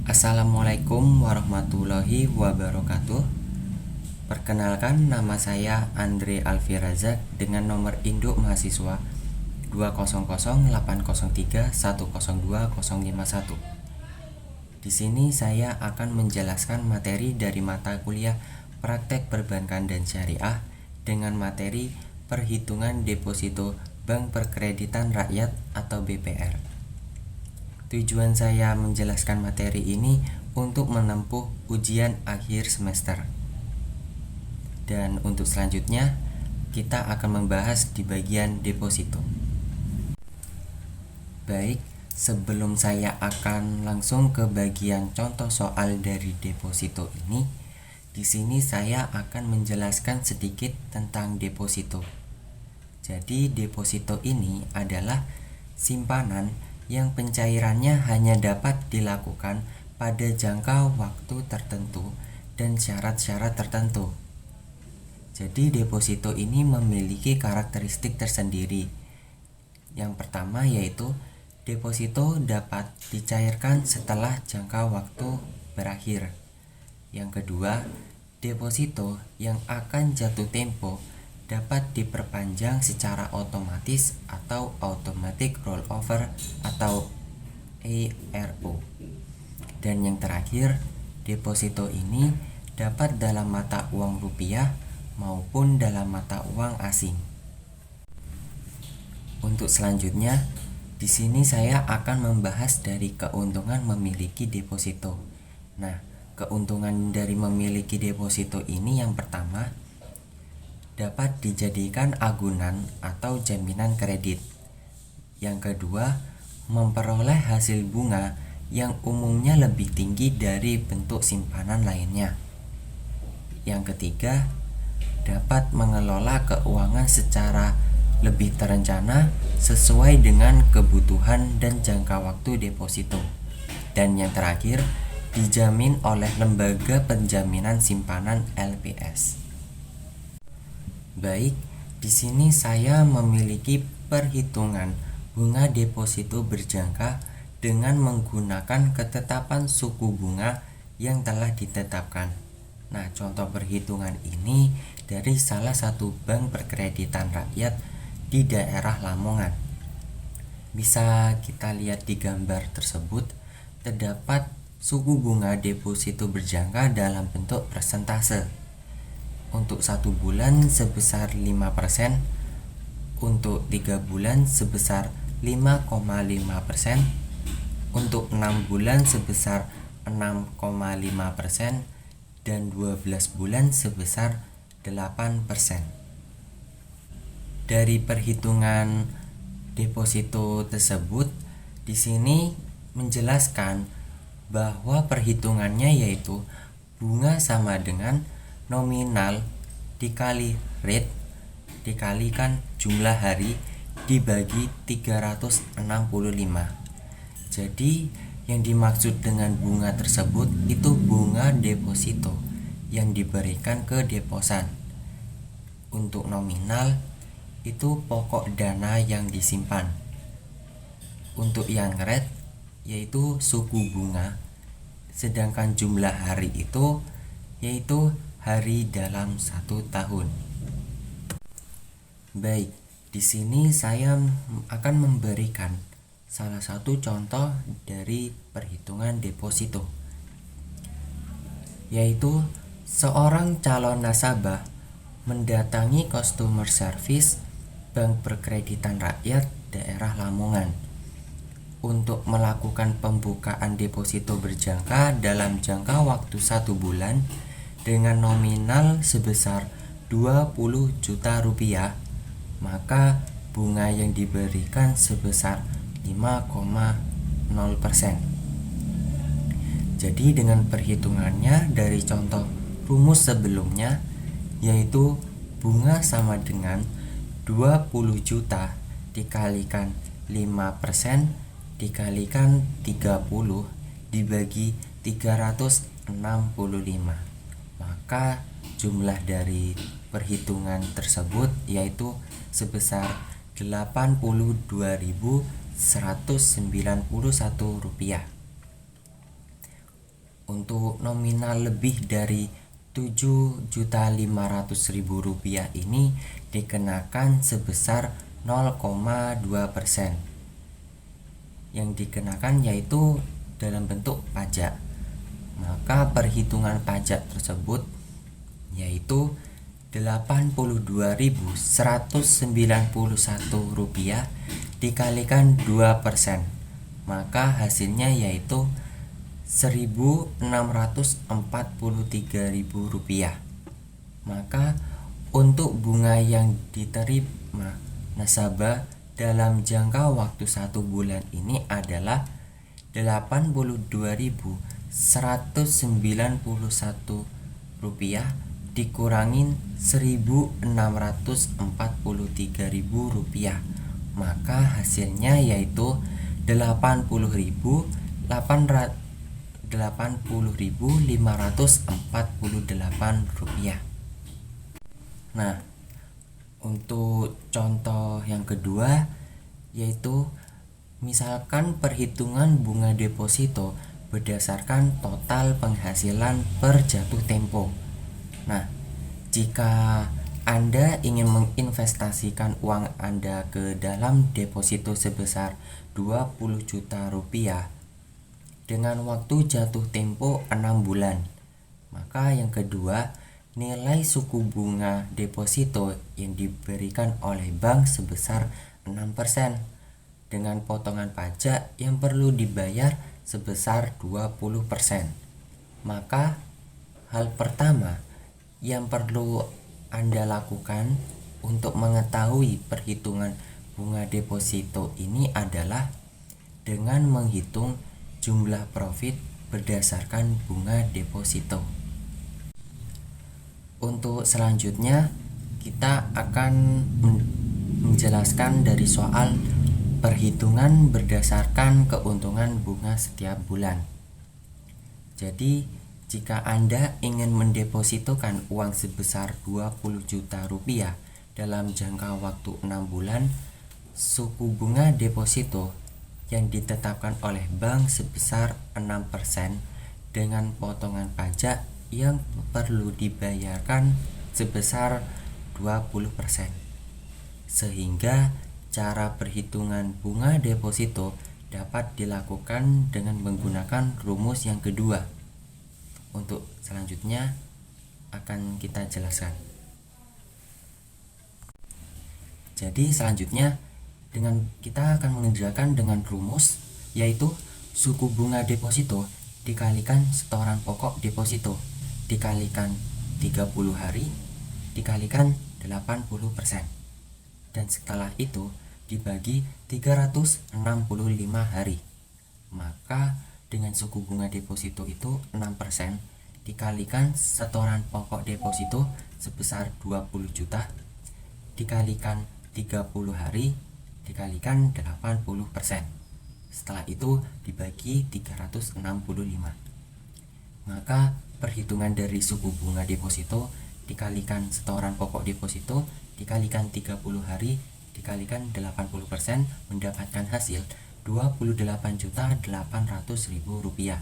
Assalamualaikum warahmatullahi wabarakatuh. Perkenalkan, nama saya Andre Alfi Razak dengan nomor induk mahasiswa 2008031020051. Di sini saya akan menjelaskan materi dari mata kuliah Praktek Perbankan dan Syariah dengan materi Perhitungan Deposito Bank Perkreditan Rakyat atau BPR. Tujuan saya menjelaskan materi ini untuk menempuh ujian akhir semester. Dan untuk selanjutnya, kita akan membahas di bagian deposito. Baik, sebelum saya akan langsung ke bagian contoh soal dari deposito ini, di sini saya akan menjelaskan sedikit tentang deposito. Jadi, deposito ini adalah simpanan yang pencairannya hanya dapat dilakukan pada jangka waktu tertentu dan syarat-syarat tertentu. Jadi deposito ini memiliki karakteristik tersendiri. Yang pertama yaitu deposito dapat dicairkan setelah jangka waktu berakhir. Yang kedua, deposito yang akan jatuh tempo dapat diperpanjang secara otomatis atau automatic rollover atau ARO. Dan yang terakhir, deposito ini dapat dalam mata uang rupiah maupun dalam mata uang asing. Untuk selanjutnya, di sini saya akan membahas dari keuntungan memiliki deposito. Nah, keuntungan dari memiliki deposito ini yang pertama, dapat dijadikan agunan atau jaminan kredit. Yang kedua, memperoleh hasil bunga yang umumnya lebih tinggi dari bentuk simpanan lainnya. Yang ketiga, dapat mengelola keuangan secara lebih terencana sesuai dengan kebutuhan dan jangka waktu deposito. Dan yang terakhir, dijamin oleh lembaga penjaminan simpanan LPS. Baik, di sini saya memiliki perhitungan bunga deposito berjangka dengan menggunakan ketetapan suku bunga yang telah ditetapkan. Nah, contoh perhitungan ini dari salah satu bank perkreditan rakyat di daerah Lamongan. Bisa kita lihat di gambar tersebut, terdapat suku bunga deposito berjangka dalam bentuk persentase. Untuk 1 bulan sebesar 5%, untuk 3 bulan sebesar 5,5%, untuk 6 bulan sebesar 6,5%, dan 12 bulan sebesar 8%. Dari perhitungan deposito tersebut, di sini menjelaskan bahwa perhitungannya yaitu bunga sama dengan nominal dikali rate dikalikan jumlah hari dibagi 365. Jadi yang dimaksud dengan bunga tersebut itu bunga deposito yang diberikan ke deposan. Untuk nominal itu pokok dana yang disimpan. Untuk yang rate yaitu suku bunga. Sedangkan jumlah hari itu yaitu hari dalam 1 tahun. Baik, di sini saya akan memberikan salah satu contoh dari perhitungan deposito, yaitu seorang calon nasabah mendatangi customer service Bank Perkreditan Rakyat daerah Lamongan untuk melakukan pembukaan deposito berjangka dalam jangka waktu 1 bulan dengan nominal sebesar 20 juta rupiah, maka bunga yang diberikan sebesar 5,0%. Jadi dengan perhitungannya dari contoh rumus sebelumnya, yaitu bunga sama dengan 20 juta dikalikan 5% dikalikan 30 dibagi 365. Maka jumlah dari perhitungan tersebut yaitu sebesar 82.191 rupiah. Untuk nominal lebih dari Rp7.500.000 ini dikenakan sebesar 0,2%. Yang dikenakan yaitu dalam bentuk pajak. Maka perhitungan pajak tersebut yaitu Rp82.191 dikalikan 2%. Maka hasilnya yaitu Rp1.643.000. Maka untuk bunga yang diterima nasabah dalam jangka waktu 1 bulan ini adalah Rp82.191 dikurangin Rp1.643.000. Maka hasilnya yaitu Rp80.548. Nah, untuk contoh yang kedua yaitu misalkan perhitungan bunga deposito berdasarkan total penghasilan per jatuh tempo. Nah, jika Anda ingin menginvestasikan uang Anda ke dalam deposito sebesar Rp20 juta dengan waktu jatuh tempo 6 bulan, maka yang kedua, nilai suku bunga deposito yang diberikan oleh bank sebesar 6% dengan potongan pajak yang perlu dibayar sebesar 20%. Maka hal pertama yang perlu Anda lakukan untuk mengetahui perhitungan bunga deposito ini adalah dengan menghitung jumlah profit berdasarkan bunga deposito. Untuk selanjutnya kita akan menjelaskan dari soal perhitungan berdasarkan keuntungan bunga setiap bulan. Jadi jika Anda ingin mendepositokan uang sebesar Rp20 juta dalam jangka waktu 6 bulan, suku bunga deposito yang ditetapkan oleh bank sebesar 6% dengan potongan pajak yang perlu dibayarkan sebesar 20%. Sehingga cara perhitungan bunga deposito dapat dilakukan dengan menggunakan rumus yang kedua. Untuk selanjutnya akan kita jelaskan. Jadi selanjutnya kita akan mengerjakan dengan rumus yaitu suku bunga deposito dikalikan setoran pokok deposito dikalikan 30 hari dikalikan 80%, dan setelah itu dibagi 365 hari. Maka dengan suku bunga deposito itu 6% dikalikan setoran pokok deposito sebesar 20 juta dikalikan 30 hari dikalikan 80%. Setelah itu dibagi 365. Maka perhitungan dari suku bunga deposito dikalikan setoran pokok deposito dikalikan 30 hari dikalikan 80% mendapatkan hasil Rp28.800.000.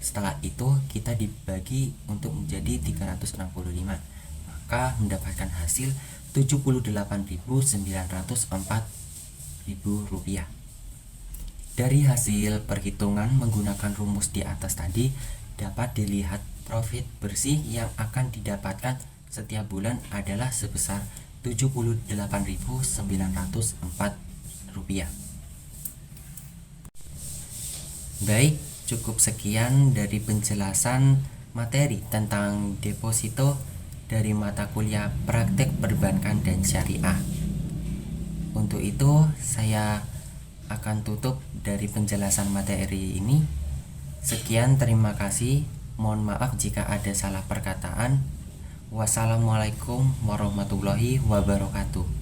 Setelah itu kita dibagi untuk menjadi 365, maka mendapatkan hasil Rp79.904.000. Dari hasil perhitungan menggunakan rumus di atas tadi dapat dilihat profit bersih yang akan didapatkan setiap bulan adalah sebesar Rp78.904. Baik, cukup sekian dari penjelasan materi tentang deposito dari mata kuliah Praktek Perbankan dan Syariah. Untuk itu saya akan tutup dari penjelasan materi ini. Sekian, terima kasih. Mohon maaf jika ada salah perkataan. Wassalamualaikum warahmatullahi wabarakatuh.